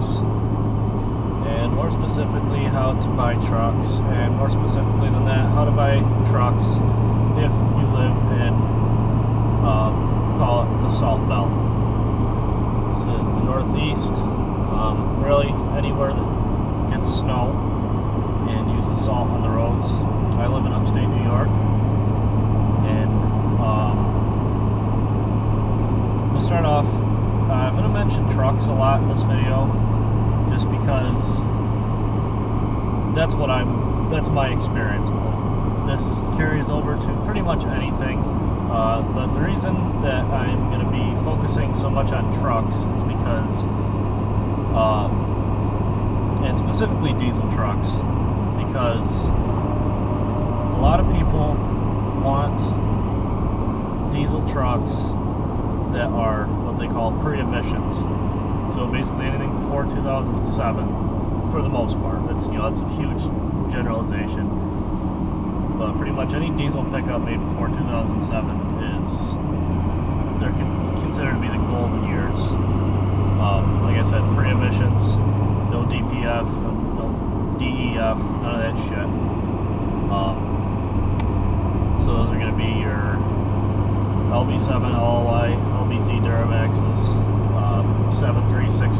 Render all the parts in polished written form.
trucks, and more specifically how to buy trucks, and more specifically than that, how to buy trucks if you live in, call it the Salt Belt. This is the Northeast, really anywhere that gets snow and uses salt on the roads. I live in upstate New York, and we'll start off. I'm going to mention trucks a lot in this video, just because that's my experience with it. This carries over to pretty much anything, but the reason that I'm going to be focusing so much on trucks is because, and specifically diesel trucks, because a lot of people want diesel trucks that are what they call pre-emissions. So basically anything before 2007, for the most part. That's a huge generalization, but pretty much any diesel pickup made before 2007 they're considered to be the golden years. Like I said, pre-emissions, no DPF, no DEF, none of that shit. So those are going to be your LB7 LLY, LBZ Duramaxes, 736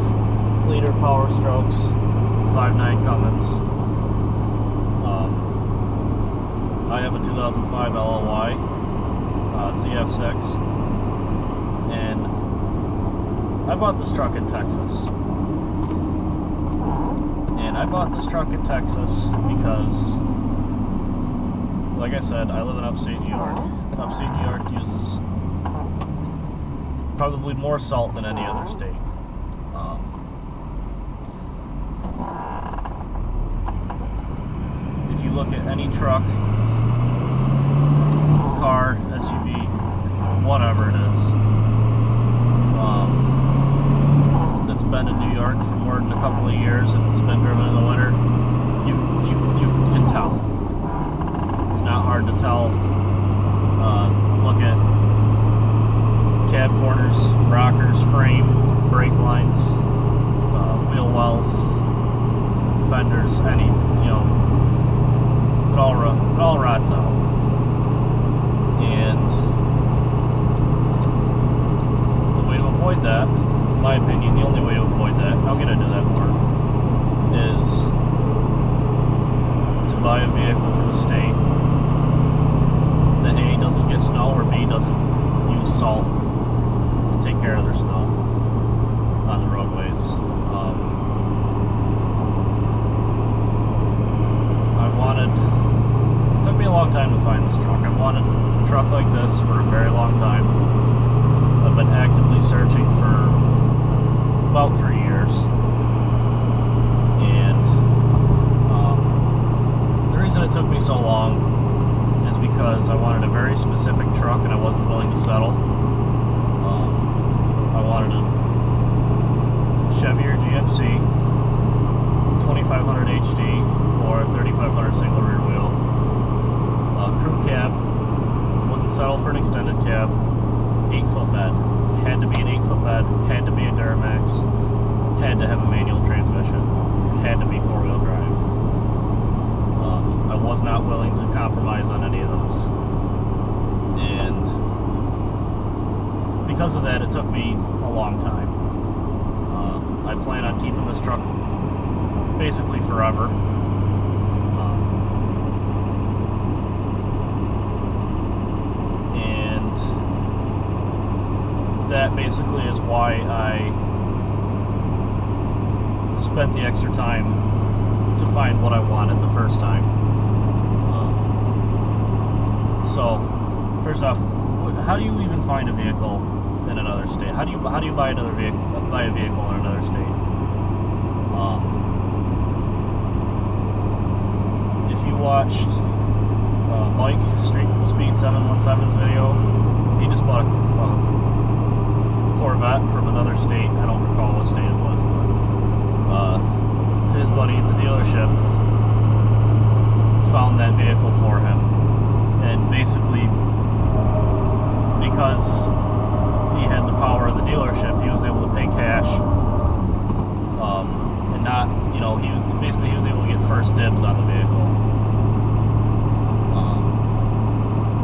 liter Power Strokes, 5.9 Cummins. I have a 2005 LLY ZF6, and I bought this truck in Texas. And I bought this truck in Texas because, like I said, I live in upstate New York. Upstate New York uses probably more salt than any other state. If you look at any truck, car, SUV, whatever it is, that's been in New York for more than a couple of years and has been driven in the winter, you can tell. It's not hard to tell. Look at cab corners, rockers, frame, brake lines, wheel wells, fenders, it all rots out. And the way to avoid that, in my opinion, the only way to avoid that, and I'll get into that more, is to buy a vehicle from a state that A, doesn't get snow, or B, doesn't use salt to take care of their snow on the roadways. It took me a long time to find this truck. I've wanted a truck like this for a very long time. I've been actively searching for about 3 years. And the reason it took me so long is because I wanted a very specific truck and I wasn't willing to settle. I wanted a Chevy or GMC 2500 HD or 3500 single rear wheel. Crew cab, wouldn't settle for an extended cab, 8-foot bed. Had to be an 8-foot bed, had to be a Duramax, had to have a manual transmission, had to be 4-wheel drive. I was not willing to compromise on any of those. And because of that, it took me a long time. I plan on keeping this truck basically forever. That basically is why I spent the extra time to find what I wanted the first time. So, first off, how do you even find a vehicle in another state? How do you buy a vehicle in another state? If you watched Mike Street Speed 717's video, he just bought a Corvette from another state. I don't recall what state it was, but his buddy at the dealership found that vehicle for him, and basically because he had the power of the dealership, he was able to pay cash not, you know, he was able to get first dibs on the vehicle,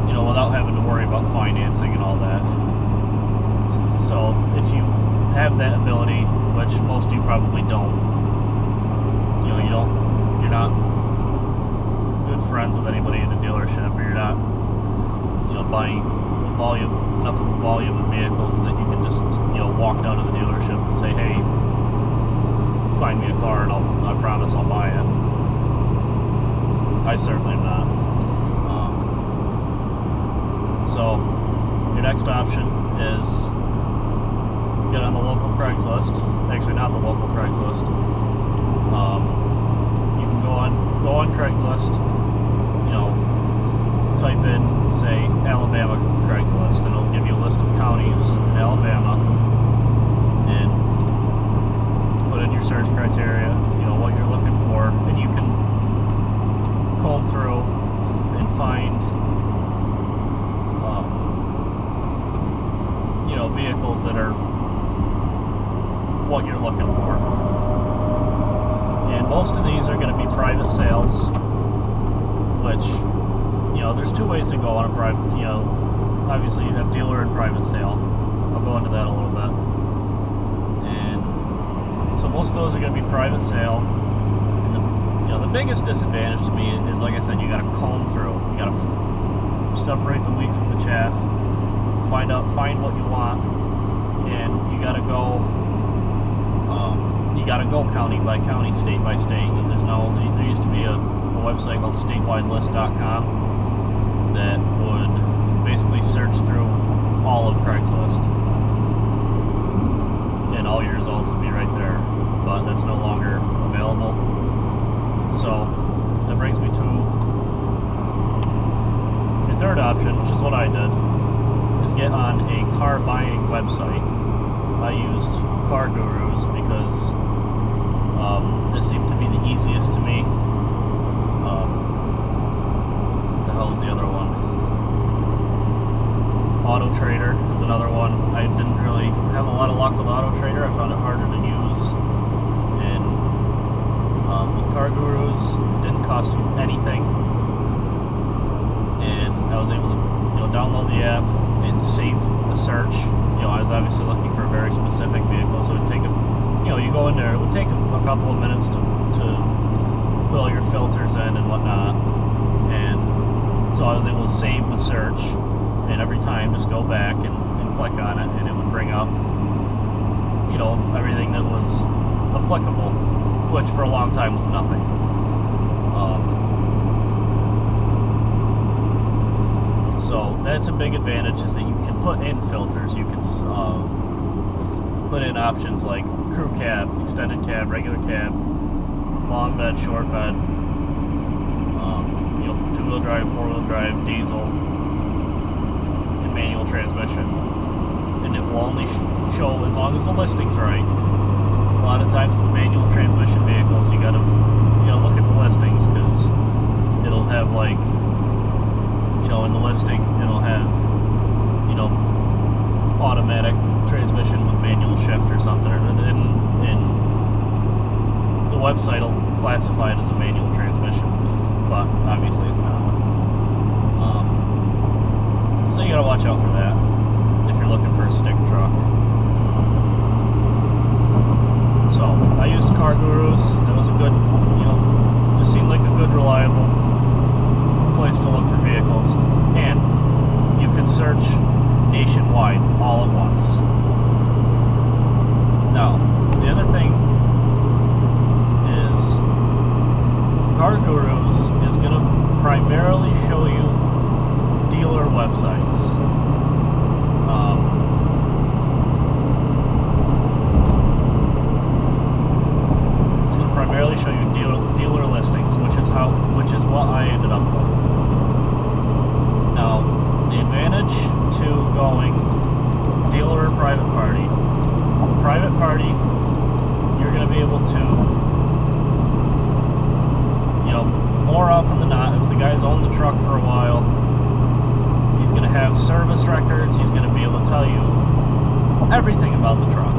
you know, without having to worry about financing and all that. So if you have that ability, which most of you probably don't, you know, you're not good friends with anybody in the dealership, or you're not, you know, buying enough of a volume of vehicles that you can just, you know, walk down to the dealership and say, hey, find me a car and I promise I'll buy it. I certainly am not. So your next option is get on the local Craigslist. Actually, not the local Craigslist. You can go on Craigslist, you know, type in, say, Alabama Craigslist, and it'll give you a list of counties in Alabama, and put in your search criteria, you know, what you're looking for, and you can comb through and find, you know, vehicles that are what you're looking for. And most of these are going to be private sales, which, you know, there's two ways to go on a private, you know, obviously you have dealer and private sale. I'll go into that a little bit. And so most of those are going to be private sale. And you know, the biggest disadvantage to me is, like I said, you got to comb through. You got to separate the wheat from the chaff, find what you want, and you got to go. You got to go county by county, state by state. There used to be a website called StateWideList.com that would basically search through all of Craigslist, and all your results would be right there. But that's no longer available. So that brings me to your third option, which is what I did, is get on a car buying website. I used Car Gurus because it seemed to be the easiest to me. What the hell is the other one? Auto Trader is another one. I didn't really have a lot of luck with Auto Trader. I found it harder to use. And with Car Gurus, it didn't cost you anything. And I was able to, you know, download the app and save the search. You know, I was obviously looking for a very specific vehicle, so it would take you go in there, it would take a couple of minutes to put all your filters in and whatnot. And so I was able to save the search, and every time just go back and click on it, and it would bring up, you know, everything that was applicable, which for a long time was nothing. So that's a big advantage, is that you can put in filters. You can put in options like crew cab, extended cab, regular cab, long bed, short bed, you know, two-wheel drive, four-wheel drive, diesel, and manual transmission. And it will only show as long as the listing's right. A lot of times with the manual transmission vehicles, you gotta look at the listings, because it'll have, like, you know, in the listing, it'll have, you know, automatic transmission with manual shift or something, and the website will classify it as a manual transmission, but obviously it's not. So you gotta watch out for that if you're looking for a stick truck. So I used Car Gurus. That was a good, you know, just seemed like a good, reliable place to look for vehicles, and you can search nationwide all at once. Now, the other thing is Car Gurus is going to primarily show you dealer websites. It's going to primarily show you dealer listings, which is what I ended up with. Now, the advantage to going dealer or private party, you're going to be able to, you know, more often than not, if the guy's owned the truck for a while, he's going to have service records, he's going to be able to tell you everything about the truck.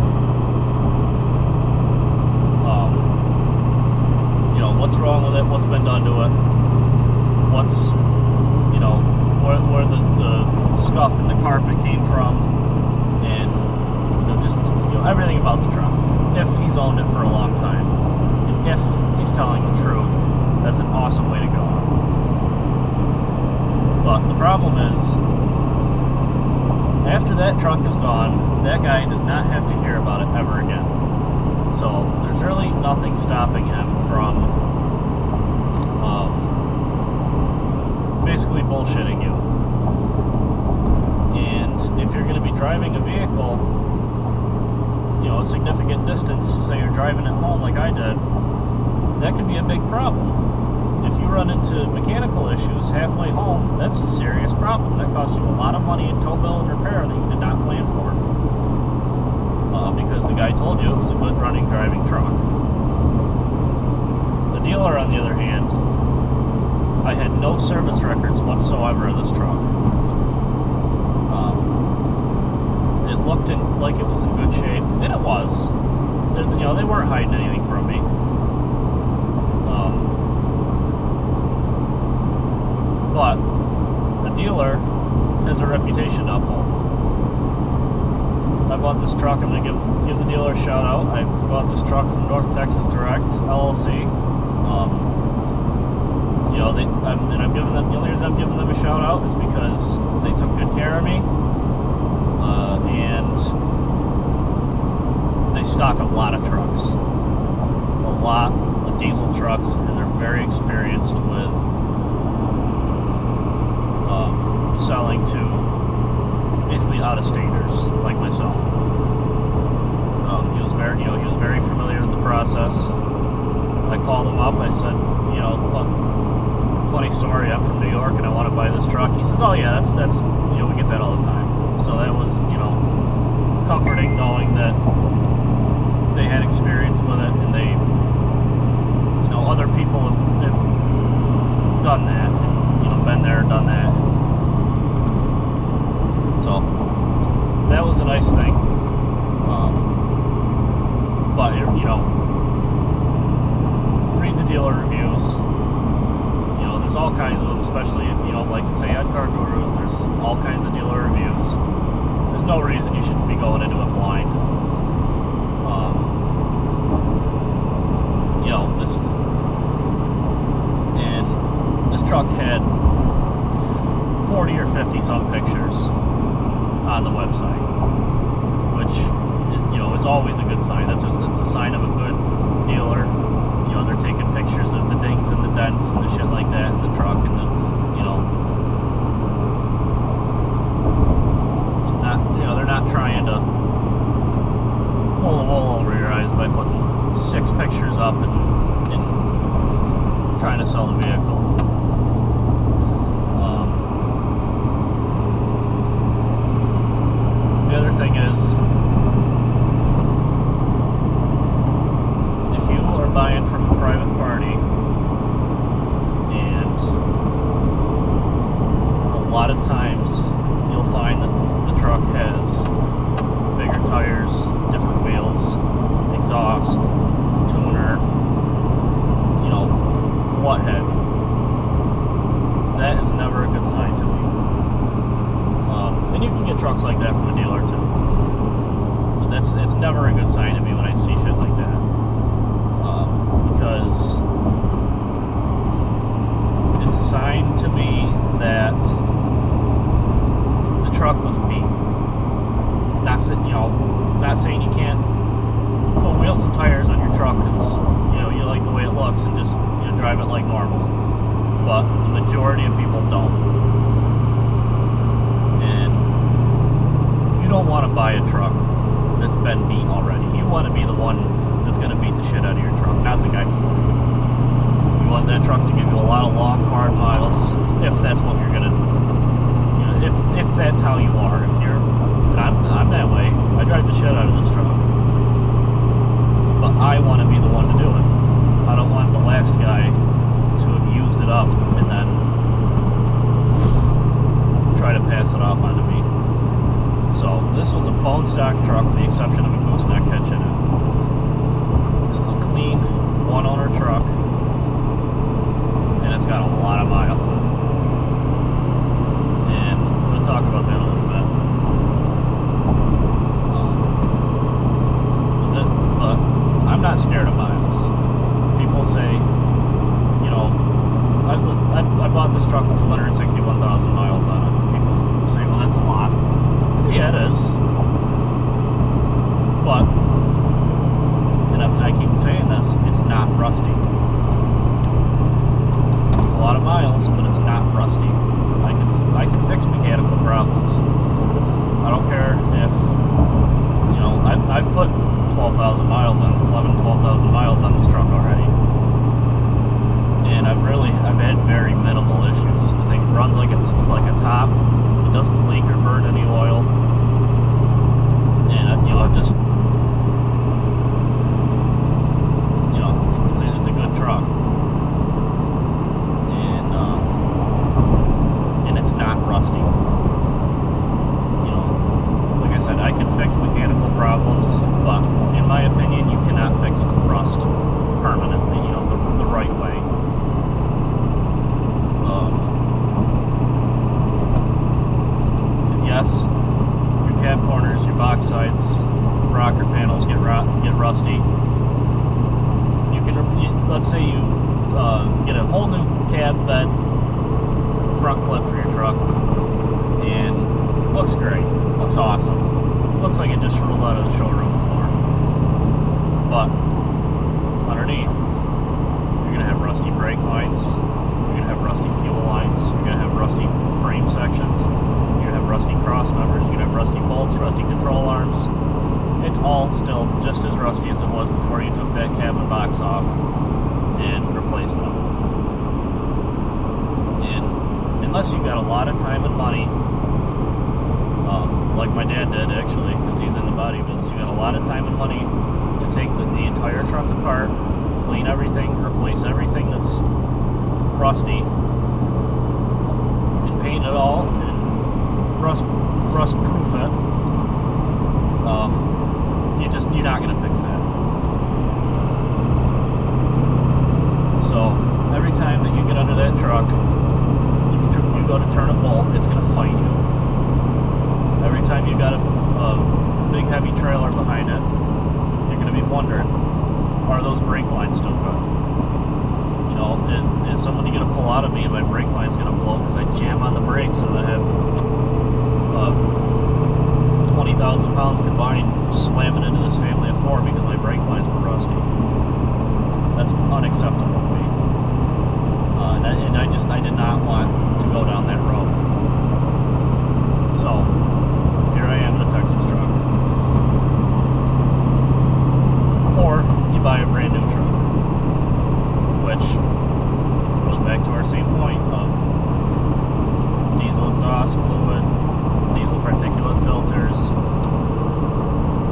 what's wrong with it, what's been done to it, what's, you know, where the scuff in the carpet came from, and, you know, just, you know, everything about the truck. If he's owned it for a long time, and if he's telling the truth, that's an awesome way to go. But the problem is, after that truck is gone, that guy does not have to hear about it ever again. So there's really nothing stopping him from basically bullshitting you. And if you're going to be driving a vehicle, you know, a significant distance, say you're driving it home like I did, that could be a big problem. If you run into mechanical issues halfway home, that's a serious problem. That costs you a lot of money in tow bill and repair that you did not plan for. Because the guy told you it was a good running, driving truck. The dealer, on the other hand, I had no service records whatsoever of this truck. It looked like it was in good shape, and it was. You know, they weren't hiding anything from me. But the dealer has a reputation to uphold. I bought this truck. I'm going to give the dealer a shout out. I bought this truck from North Texas Direct LLC. You know, I'm giving them. The only reason I'm giving them a shout out is because they took good care of me, and they stock a lot of trucks, a lot of diesel trucks, and they're very experienced with selling to basically out-of-staters like myself. He was very familiar with the process. I called him up. I said, you know, funny story. I'm from New York and I want to buy this truck. He says, oh yeah, that's you know, we get that all the time. So that was, you know, comforting knowing that they had experience with it, and they, you know, other people have done that, and, you know, been there, done that. So that was a nice thing. But, you know, read the dealer reviews. You know, there's all kinds of them, especially, you know, like say at Car Gurus, there's all kinds of dealer reviews. There's no reason you shouldn't be going into it blind. You know, this truck had 40 or 50 some pictures on the website, which, you know, is always a good sign. It's a sign of a good dealer. You know, they're taking pictures of the dings and the dents and the shit like that in the truck, and the, you know, they're not trying to pull the wool over your eyes by putting 6 pictures up and trying to sell the vehicle. The other thing is, if you are buying from a private party, and a lot of times you'll find that the truck has bigger tires, different wheels, exhaust, tuner, you know, what have you. That is never a good sign to me. And you can get trucks like that from a dealer too. But it's never a good sign to me when I see shit like that. Because it's a sign to me that the truck was beat. Not saying you can't put wheels and tires on your truck because, you know, you like the way it looks and just, you know, drive it like normal. But the majority of people don't. And you don't want to buy a truck that's been beat already. You want to be the one that's going to beat the shit out of your truck, not the guy before you. You want that truck to give you a lot of long, hard miles, if that's what you're going to, you know, if that's how you are. If you're, I'm that way. I drive the shit out of this truck. But I want to be the one to do it. I don't want the last guy to have used it up and then try to pass it off onto me. So this was a bone stock truck with the exception of a gooseneck hitch in it. This is a clean one-owner truck. that's got a lot of miles on it. And I'm going to talk about that a little bit. But I'm not scared of miles. People say, you know, I bought this truck with 261,000 miles on it. People say, well, that's a lot. Yeah, it is. But, and I keep saying this, it's not rusty. It's a lot of miles, but it's not rusty. I can fix mechanical problems. I don't care if, you know, I've put 12,000 miles on, 12,000 miles on this truck already. And I've had very minimal issues. The thing runs like it's like a top. It doesn't leak or burn any oil. And, you know, I've just, you know, it's a good truck. And it's not rusty. You know, like I said, I can fix mechanical problems, but in my opinion, you cannot fix rust permanently, you know, the right way. Because yes, your cab corners, your box sides, rocker panels get rusty. You can, let's say you get a whole new cab bed front clip for your truck, and looks great, looks awesome, looks like it just rolled out of the showroom floor. But underneath, you're gonna have rusty brake lines, you're gonna have rusty fuel lines, you're gonna have rusty frame sections, you're gonna have rusty cross members, you're gonna have rusty bolts, rusty control arms. It's all still just as rusty as it was before you took that cabin box off and replaced them. And unless you've got a lot of time and money, like my dad did actually, because he's in the body business, you got a lot of time and money to take the entire truck apart, clean everything, replace everything that's rusty, and paint it all, and rust proof it. You're not going to fix that. So every time that you get under that truck, you go to turn a bolt, it's going to fight you. Every time you got a big heavy trailer behind it, you're going to be wondering, are those brake lines still good? You know, is somebody going to pull out of me and my brake line's going to blow because I jam on the brakes and I have 20,000 pounds combined slamming into this family of four because my brake lines were rusty. That's unacceptable to me. And I did not want to go down that road. So, here I am in a Texas truck. Or, you buy a brand new truck. Which goes back to our same point of diesel exhaust fluid, diesel particulate filters,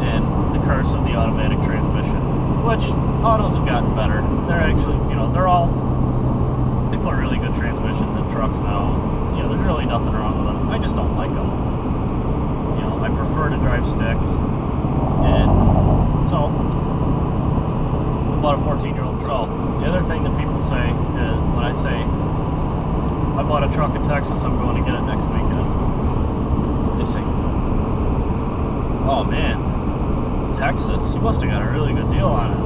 and the curse of the automatic transmission, which autos have gotten better. They're actually, you know, they put really good transmissions in trucks now. You know, there's really nothing wrong with them. I just don't like them. You know, I prefer to drive stick. And so, about a 14-year-old. So, the other thing that people say is, when I say, I bought a truck in Texas, I'm going to get it next weekend. They say, oh man, Texas, you must have got a really good deal on it.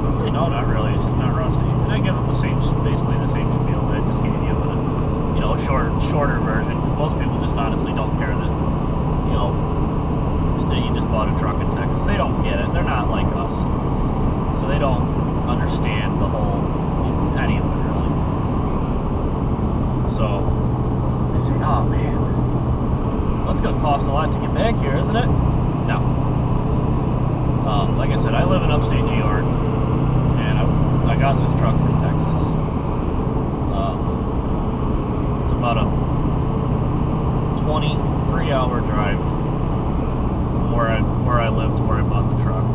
I say, no, not really, it's just not rusty. And I give them basically the same spiel that I just gave you, but you know, a shorter version, because most people just honestly don't care that, you know, that you just bought a truck in Texas. They don't get it, they're not like us. So they don't understand the whole, any of it really. So, they say, oh man, that's going to cost a lot to get back here, isn't it? No. Like I said, I live in upstate New York, and I got this truck from Texas. It's about a 23-hour drive from where I live to where I bought the truck.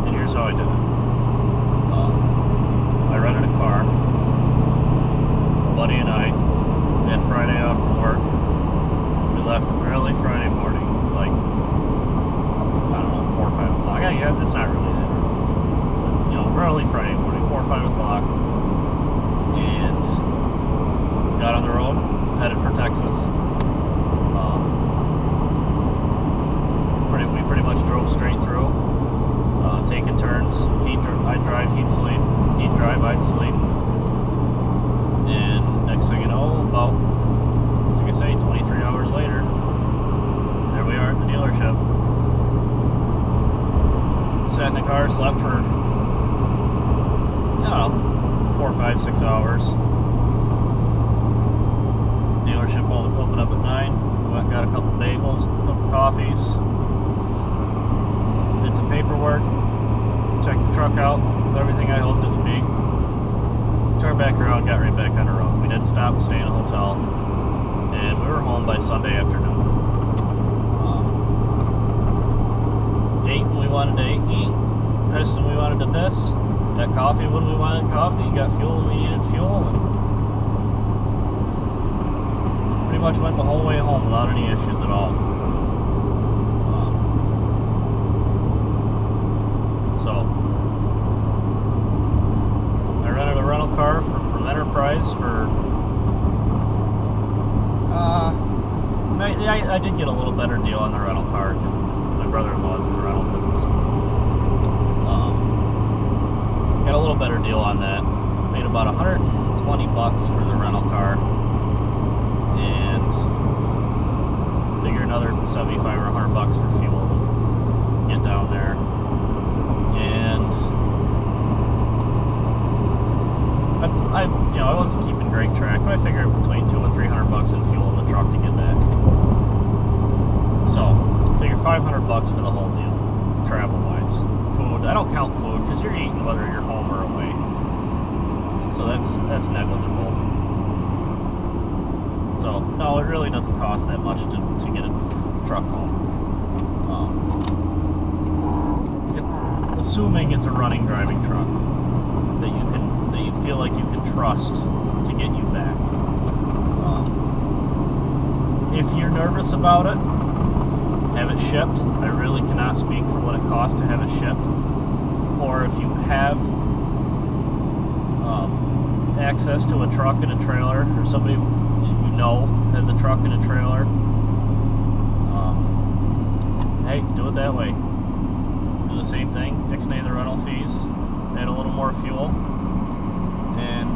And here's how I did it. I rented a car. A buddy and I had Friday off from work. We left early Friday morning, like, I don't know, 4 or 5 o'clock. Yeah, it's not really that early. You know, early Friday morning, 4 or 5 o'clock. And sat in the car, slept for, 4, 5, 6 hours. Dealership opened up at 9. We went and got a couple bagels, a couple coffees. Did some paperwork. Checked the truck out. Everything I hoped it would be. Turned back around, got right back on the road. We didn't stop and stay in a hotel. And we were home by Sunday afternoon. Ate when we wanted to eat. Pissed when we wanted to piss. Got coffee when we wanted coffee. Got fuel when we needed fuel. And pretty much went the whole way home without any issues at all. So I rented a rental car from Enterprise for I did get a little better deal on the rental car because my brother-in-law's in the rental business. Got a little better deal on that. Paid about $120 for the rental car, and figure another $75 or $100 for fuel to get down there. And I wasn't keeping great track, but I figured between $200 and $300 in fuel in the truck to get that. So, figure $500 for the whole deal, travel-wise. Food, I don't count food because you're eating whether you're home or away. So that's negligible. So, no, it really doesn't cost that much to get a truck home. Assuming it's a running, driving truck that you feel like you can trust to get you back. If you're nervous about it, have it shipped. I really cannot speak for what it costs to have it shipped. Or if you have access to a truck and a trailer, or somebody you know has a truck and a trailer, hey, do it that way. Do the same thing, ixnay the rental fees, add a little more fuel, and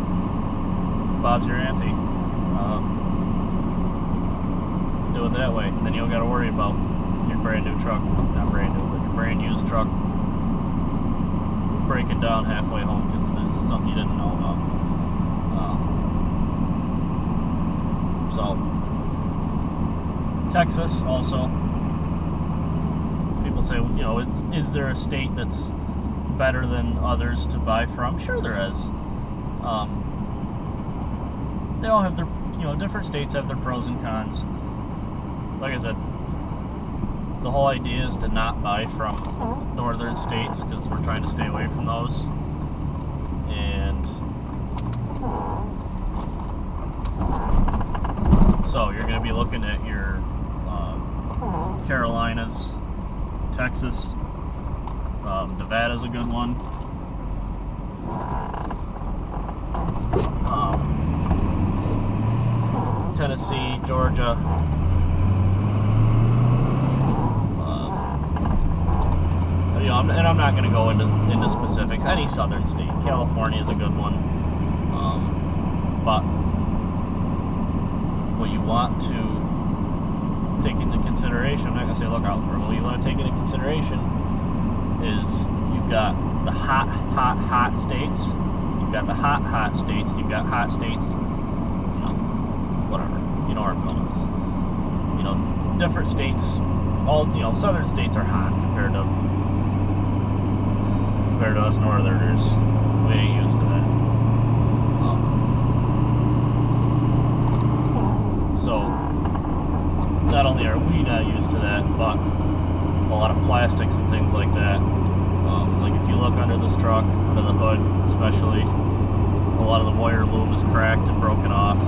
Bob's your auntie. Do it that way, and then you don't got to worry about your brand new truck, not brand new, but your brand used truck breaking down halfway home because there's something you didn't know about. So, Texas also. People say, is there a state that's better than others to buy from? Sure there is. They all have their, different states have their pros and cons. Like I said, the whole idea is to not buy from northern states because we're trying to stay away from those. And so you're going to be looking at your Carolinas, Texas, Nevada's a good one. Tennessee, Georgia. And I'm not going to go into specifics. Any southern state. California is a good one. But what you want to take into consideration, I'm not going to say look out for it, what you want to take into consideration is you've got the hot states, you've got the hot states, you've got hot states, whatever, our colors. Different states, all, southern states are hot compared to us northerners. We ain't used to that. So, not only are we not used to that, but a lot of plastics and things like that. Like if you look under this truck, under the hood especially, a lot of the wire loom is cracked and broken off.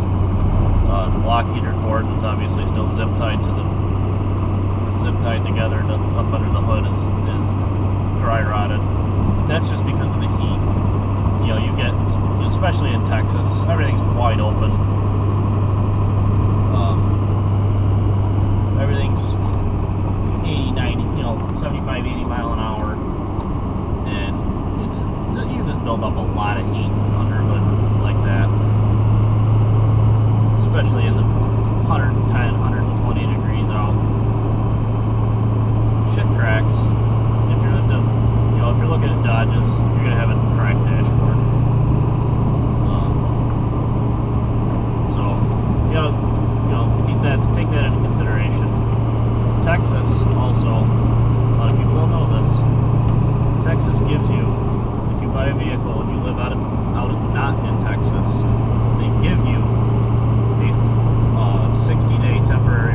The block heater cord that's obviously still zip tied together up under the hood is dry rotted. That's just because of the heat. You get, especially in Texas, everything's wide open. Everything's 80, 90, 75, 80 mile an hour. And you just build up a lot of heat under a hood like that. Especially in the 110, 120 degrees out. Shit cracks. If Texas also, a lot of people don't know this, Texas gives you, if you buy a vehicle and you live out of not in Texas, they give you a 60-day temporary